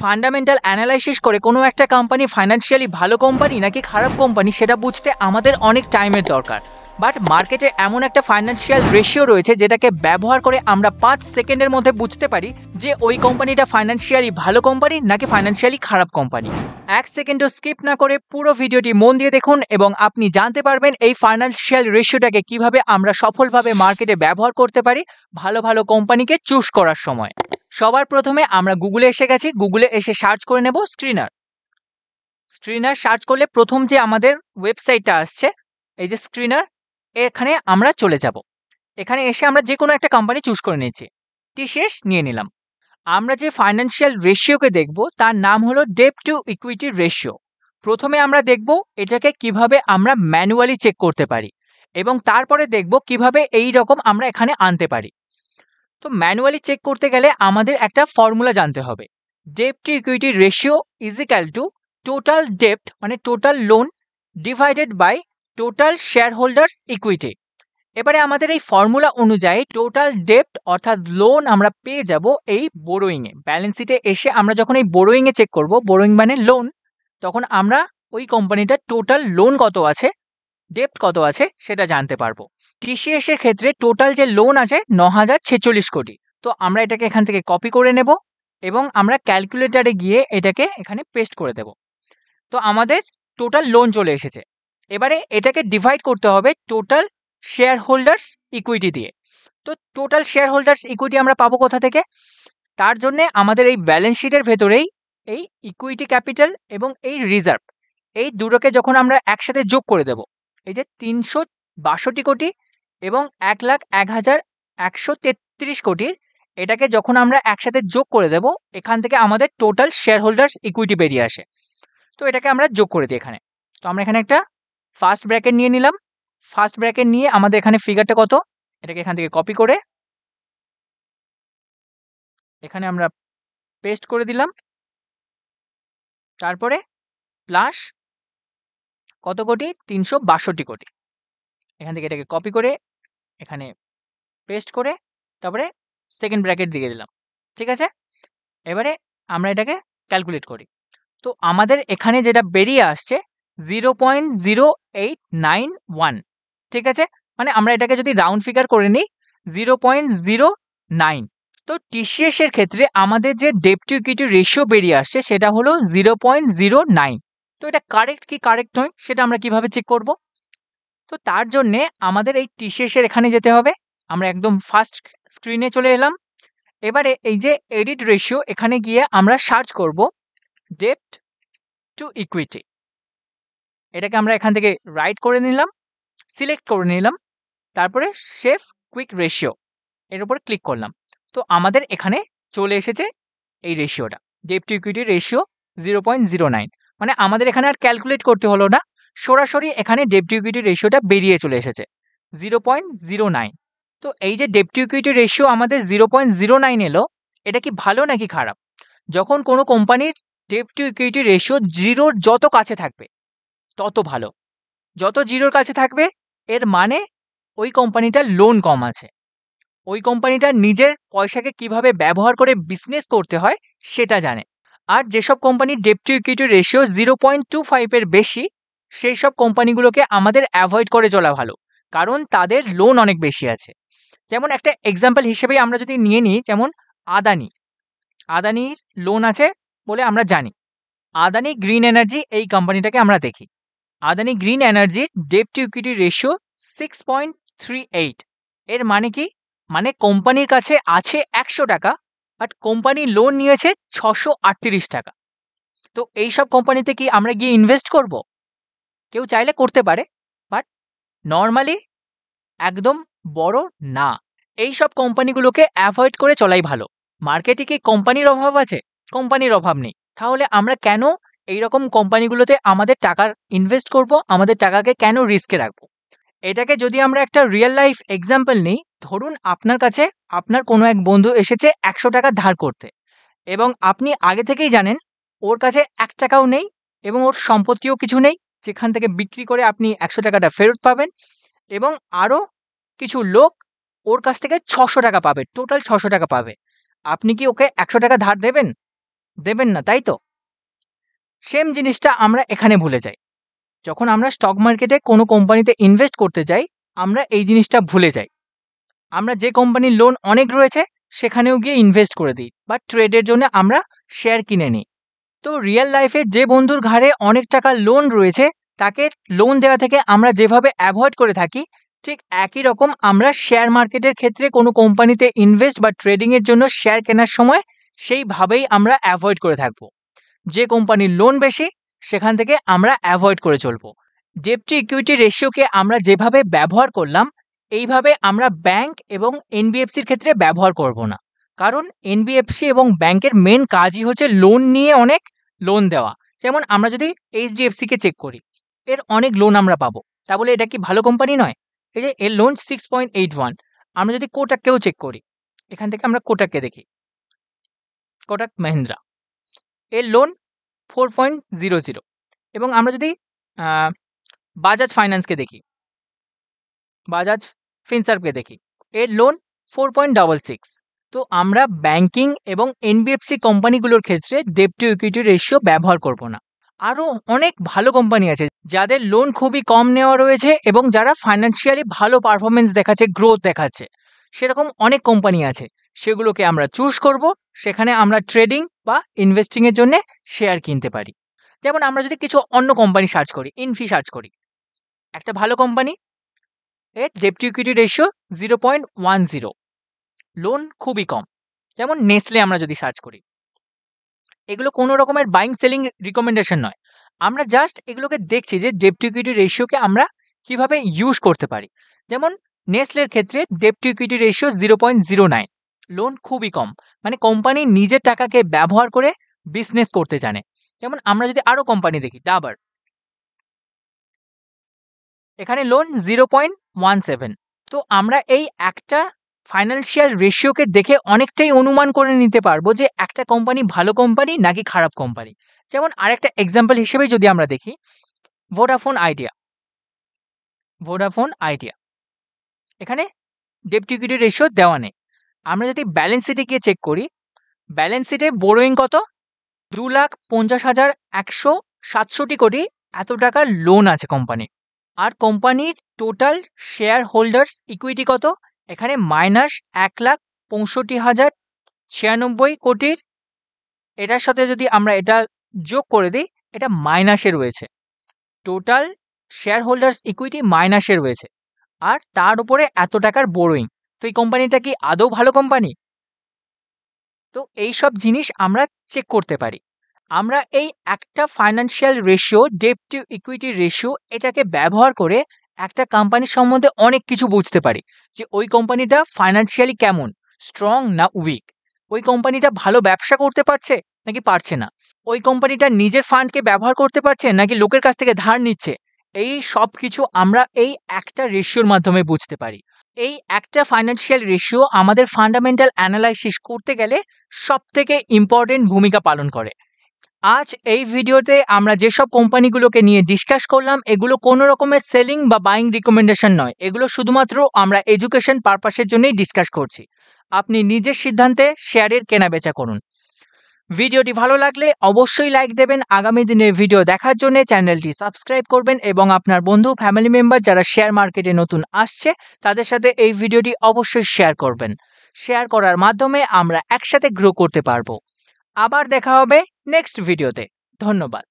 Fundamental analysis করে কোনো একটা কোম্পানি ফাইন্যান্সিয়ালি ভালো কোম্পানি নাকি খারাপ কোম্পানি সেটা বুঝতে আমাদের অনেক টাইমের দরকার। বাট মার্কেটে এমন একটা ফাইন্যান্সিয়াল রেশিও রয়েছে যেটাকে ব্যবহার করে আমরা 5 সেকেন্ডের মধ্যে বুঝতে পারি যে ওই কোম্পানিটা ফাইন্যান্সিয়ালি ভালো কোম্পানি নাকি ফাইন্যান্সিয়ালি খারাপ কোম্পানি। 1 সেকেন্ডও স্কিপ না করে পুরো ভিডিওটি মন দিয়ে দেখুন এবং আপনি জানতে পারবেন এই ফাইন্যান্সিয়াল রেশিওটাকে কিভাবে আমরা সফলভাবে মার্কেটে ব্যবহার করতে পারি ভালো ভালো কোম্পানিকে চুজ করার সময়। সবার প্রথমে আমরা গুগলে এসে গেছি। গুগলে এসে সার্চ করে নেব স্ক্রিনার সার্চ করলে প্রথম যে আমাদের ওয়েবসাইটটা আসছে এই যে স্ক্রিনার, এখানে আমরা চলে যাব। এখানে এসে আমরা যে কোনো একটা কোম্পানি চুজ করে নিয়েছি, টিসিএস নিয়ে নিলাম। আমরা যে ফাইন্যান্সিয়াল রেশিওকে দেখব তার নাম হলো ডেট টু ইকুইটি রেশিও। প্রথমে আমরা দেখব এটাকে কিভাবে আমরা ম্যানুয়ালি চেক করতে পারি এবং তারপরে দেখব কিভাবে এই রকম আমরা এখানে আনতে পারি। তো ম্যানুয়ালি চেক করতে গেলে আমাদের একটা ফর্মুলা জানতে হবে। Debt to equity ratio is equal to total ডেপ্ট মানে total loan divided by total shareholders equity. এবারে আমাদের এই ফর্মুলা অনুযায়ী টোটাল ডেপ্ট অর্থাৎ লোন আমরা পেয়ে যাব এই বোরোয়িংয়ে। ব্যালেন্স শিটে এসে আমরা যখন এই বোরোয়িংয়ে চেক করব, বোরোয়িং মানে লোন, তখন আমরা ওই কোম্পানিটার টোটাল লোন কত আছে, ডেপ্ট কত আছে সেটা জানতে পারবো। টিসিএস এর ক্ষেত্রে টোটাল যে লোন আছে 9,046 কোটি। তো আমরা এটাকে এখান থেকে কপি করে নেব এবং আমরা ক্যালকুলেটরে গিয়ে এটাকে এখানে পেস্ট করে দেব। তো আমাদের টোটাল লোন চলে এসেছে। এবারে এটাকে ডিভাইড করতে হবে টোটাল শেয়ার হোল্ডার্স ইকুইটি দিয়ে। তো টোটাল শেয়ার হোল্ডার্স ইকুইটি আমরা পাবো কোথা থেকে? তার জন্য আমাদের এই ব্যালেন্স শিটের ভেতরেই এই ইকুইটি ক্যাপিটাল এবং এই রিজার্ভ, এই দুটোকে যখন আমরা একসাথে যোগ করে দেব, এই যে 362 কোটি এবং 1,01,133 কোটির, এটাকে যখন আমরা একসাথে যোগ করে দেব এখান থেকে আমাদের টোটাল শেয়ার হোল্ডার্স ইকুইটি বেরিয়ে আসে। তো এটাকে আমরা যোগ করে দিই এখানে। তো আমরা এখানে একটা ফার্স্ট ব্র্যাকেট নিয়ে নিলাম। ফার্স্ট ব্র্যাকেট নিয়ে আমাদের এখানে ফিগারটা কত, এটাকে এখান থেকে কপি করে এখানে আমরা পেস্ট করে দিলাম। তারপরে প্লাস কত কোটি, 362 কোটি। এখান থেকে এটাকে কপি করে এখানে পেস্ট করে তারপরে সেকেন্ড ব্র্যাকেট দিয়ে দিলাম। ঠিক আছে, এবারে আমরা এটাকে ক্যালকুলেট করি। তো আমাদের এখানে যেটা বেরিয়ে আসছে 0.0891। ঠিক আছে, মানে আমরা এটাকে যদি রাউন্ড ফিগার করে নিই 0.09। তো টিসিএস এর ক্ষেত্রে আমাদের যে ডেট টু ইকুইটি রেশিও বেরিয়ে আসছে সেটা হলো 0.09। তো এটা কারেক্ট কি কারেক্ট নয় সেটা আমরা কিভাবে চেক করব? তো তার জন্যে আমাদের এই টিসিএস এর এখানে যেতে হবে। আমরা একদম ফার্স্ট স্ক্রিনে চলে এলাম। এবারে এই যে এডিট রেশিও, এখানে গিয়ে আমরা সার্চ করব ডেট টু ইকুইটি। এটাকে আমরা এখান থেকে রাইট করে নিলাম, সিলেক্ট করে নিলাম, তারপরে সেভ কুইক রেশিও এর উপর ক্লিক করলাম। তো আমাদের এখানে চলে এসেছে এই রেশিওটা, ডেট টু ইকুইটি রেশিও 0.09। মানে আমাদের এখানে আর ক্যালকুলেট করতে হলো না, সরাসরি এখানে ডেট টু ইকুইটি রেশিওটা বেরিয়ে চলে এসেছে 0.09। তো এই যে ডেট টু ইকুইটি রেশিও আমাদের 0.09 এলো, এটা কি ভালো নাকি খারাপ? যখন কোনো কোম্পানির ডেট টু ইকুইটি রেশিও জিরোর যত কাছে থাকবে তত ভালো। যত জিরোর কাছে থাকবে এর মানে ওই কোম্পানিটার লোন কম আছে, ওই কোম্পানিটা নিজের পয়সাকে কিভাবে ব্যবহার করে বিজনেস করতে হয় সেটা জানে। আর যেসব কোম্পানির ডেট টু ইকুইটি রেশিও 0.25 এর বেশি সেই সব কোম্পানিগুলোকে আমাদের অ্যাভয়েড করে চলা ভালো, কারণ তাদের লোন অনেক বেশি আছে। যেমন একটা এক্সাম্পল হিসেবে আমরা যদি নিয়ে নিই, যেমন আদানির লোন আছে বলে আমরা জানি। আদানি গ্রিন এনার্জি এই কোম্পানিটাকে আমরা দেখি। আদানি গ্রিন এনার্জির ডেট টু ইকুইটি রেশিও 6.38। এর মানে কি? মানে কোম্পানির কাছে আছে 100 টাকা, বাট কোম্পানি লোন নিয়েছে 638 টাকা। তো এই সব কোম্পানিতে কি আমরা গিয়ে ইনভেস্ট করব? কেউ চাইলে করতে পারে, বাট নর্মালি একদম বড় না। এই সব কোম্পানিগুলোকে অ্যাভয়েড করে চলাই ভালো। মার্কেটে কি কোম্পানির অভাব আছে? কোম্পানির অভাব নেই। তাহলে আমরা কেন এই রকম কোম্পানিগুলোতে আমাদের টাকা ইনভেস্ট করব, আমাদের টাকাকে কেন রিস্কে রাখবো? এটাকে যদি আমরা একটা রিয়েল লাইফ এক্সাম্পল নিই, ধরুন আপনার কাছে আপনার কোনো এক বন্ধু এসেছে 100 টাকা ধার করতে এবং আপনি আগে থেকেই জানেন ওর কাছে 1 টাকাও নেই এবং ওর সম্পত্তিও কিছু নেই যেখান থেকে বিক্রি করে আপনি 100 টাকাটা ফেরত পাবেন, এবং আরও কিছু লোক ওর কাছ থেকে 600 টাকা পাবে, টোটাল 600 টাকা পাবে। আপনি কি ওকে 100 টাকা ধার দেবেন? দেবেন না, তাই তো? সেম জিনিসটা আমরা এখানে ভুলে যাই। যখন আমরা স্টক মার্কেটে কোনো কোম্পানিতে ইনভেস্ট করতে যাই, আমরা এই জিনিসটা ভুলে যাই। আমরা যে কোম্পানির লোন অনেক রয়েছে সেখানেও গিয়ে ইনভেস্ট করে দিই বা ট্রেডের জন্য আমরা শেয়ার কিনে নিই। তো রিয়েল লাইফে যে বন্ধুর ঘাড়ে অনেক টাকার লোন রয়েছে তাকে লোন দেওয়া থেকে আমরা যেভাবে অ্যাভয়েড করে থাকি, ঠিক একই রকম আমরা শেয়ার মার্কেটের ক্ষেত্রে কোনো কোম্পানিতে ইনভেস্ট বা ট্রেডিংয়ের জন্য শেয়ার কেনার সময় সেইভাবেই আমরা অ্যাভয়েড করে থাকবো। যে কোম্পানির লোন বেশি সেখান থেকে আমরা অ্যাভয়েড করে চলবো। ডেট টু ইকুইটি রেশিওকে আমরা যেভাবে ব্যবহার করলাম, এইভাবে আমরা ব্যাংক এবং এনবিএফসির ক্ষেত্রে ব্যবহার করব না। কারণ এনবিএফসি এবং ব্যাংকের মেন কাজই হচ্ছে লোন নিয়ে অনেক লোন দেওয়া। যেমন আমরা যদি এইচডিএফসিকে চেক করি, এর অনেক লোন আমরা পাবো। তা বলে এটা কি ভালো কোম্পানি নয়? এই যে এর লোন 6.81। আমরা যদি কোটাককেও চেক করি, এখান থেকে আমরা কোটাককে দেখি, কোটাক মাহিন্দ্রা, এর লোন 4.00। এবং আমরা যদি বাজাজ ফাইন্যান্সকে দেখি, বাজাজ ফিনসার্ভকে দেখি, এর লোন 4.66। তো আমরা ব্যাংকিং এবং এনবিএফসি কোম্পানিগুলোর ক্ষেত্রে ডেট টু ইকুইটি রেশিও ব্যবহার করব না। আরও অনেক ভালো কোম্পানি আছে যাদের লোন খুবই কম নেওয়া রয়েছে এবং যারা ফাইন্যান্সিয়ালি ভালো পারফরমেন্স দেখাচ্ছে, গ্রোথ দেখাচ্ছে, সেরকম অনেক কোম্পানি আছে। সেগুলোকে আমরা চুজ করব, সেখানে আমরা ট্রেডিং বা ইনভেস্টিংয়ের জন্য শেয়ার কিনতে পারি। যেমন আমরা যদি কিছু অন্য কোম্পানি সার্চ করি, ইনফি সার্চ করি, একটা ভালো কোম্পানি, এর debt to equity ratio 0.10, loan খুবই কম। যেমন নেসলে আমরা যদি সার্চ করি, এগুলো কোনো রকমের বাইং সেলিং রিকমেন্ডেশন নয়, আমরা জাস্ট এগুলোকে দেখছি যে ডেট টু ইকুইটি রেশিওকে আমরা কিভাবে ইউজ করতে পারি। যেমন নেসলের ক্ষেত্রে debt to equity ratio 0.09, loan খুবই কম, মানে কোম্পানি নিজের টাকাকে ব্যবহার করে বিজনেস করতে জানে। যেমন আমরা যদি আরও কোম্পানি দেখি, ডাবার, এখানে লোন 0.17। তো আমরা এই একটা ফাইন্যান্সিয়াল রেশিওকে দেখে অনেকটাই অনুমান করে নিতে পারবো যে একটা কোম্পানি ভালো কোম্পানি নাকি খারাপ কোম্পানি। যেমন আরেকটা এক্সাম্পল হিসেবে যদি আমরা দেখি, ভোডাফোন আইডিয়া, ভোডাফোন আইডিয়া, এখানে ডেট টু ইকুইটি রেশিও দেওয়া নেই। আমরা যদি ব্যালেন্স শিটে গিয়ে চেক করি, ব্যালেন্স শিটে বোরোয়িং কত, 2,50,167 কোটি এত টাকার লোন আছে কোম্পানির। আর কোম্পানির টোটাল শেয়ার হোল্ডার্স ইকুইটি কত, এখানে -1,65,096 কোটির। এটার সাথে যদি আমরা এটা যোগ করে দিই, এটা মাইনাসে রয়েছে। টোটাল শেয়ার হোল্ডার্স ইকুইটি মাইনাসে রয়েছে, আর তার উপরে এত টাকার বোরোয়িং। তো এই কোম্পানিটা কি আদৌ ভালো কোম্পানি? তো এই সব জিনিস আমরা চেক করতে পারি। আমরা এই একটা financial ratio, debt to equity ratio, এটাকে ব্যবহার করে একটা কোম্পানির সম্বন্ধে অনেক কিছু বুঝতে পারি যে ওই কোম্পানিটা ফাইন্যান্সিয়ালি কেমন, স্ট্রং না উইক, ওই কোম্পানিটা ভালো ব্যবসা করতে পারছে নাকি পারছে না, ওই কোম্পানিটা নিজের ফান্ডকে ব্যবহার করতে পারছে নাকি লোকের কাছ থেকে ধার নিচ্ছে। এই সব কিছু আমরা এই একটা রেশিওর মাধ্যমে বুঝতে পারি। এই একটা ফাইন্যান্সিয়াল রেশিও আমাদের ফান্ডামেন্টাল অ্যানালাইসিস করতে গেলে সবথেকে ইম্পর্টেন্ট ভূমিকা পালন করে। আজ এই ভিডিওতে আমরা যেসব কোম্পানিগুলোকে নিয়ে ডিসকাস করলাম, এগুলো কোনো রকমের সেলিং বা বাইং রিকমেন্ডেশন নয়, এগুলো শুধুমাত্র আমরা এডুকেশন পারপাসের জন্যই ডিসকাস করছি। আপনি নিজের সিদ্ধান্তে শেয়ারের কেনাবেচা করুন। ভিডিওটি ভালো লাগলে অবশ্যই লাইক দেবেন। আগামী দিনের ভিডিও দেখার জন্য চ্যানেলটি সাবস্ক্রাইব করবেন এবং আপনার বন্ধু ফ্যামিলি মেম্বার যারা শেয়ার মার্কেটে নতুন আসছে তাদের সাথে এই ভিডিওটি অবশ্যই শেয়ার করবেন। শেয়ার করার মাধ্যমে আমরা একসাথে গ্রো করতে পারবো। আবার দেখা হবে নেক্সট ভিডিওতে। ধন্যবাদ।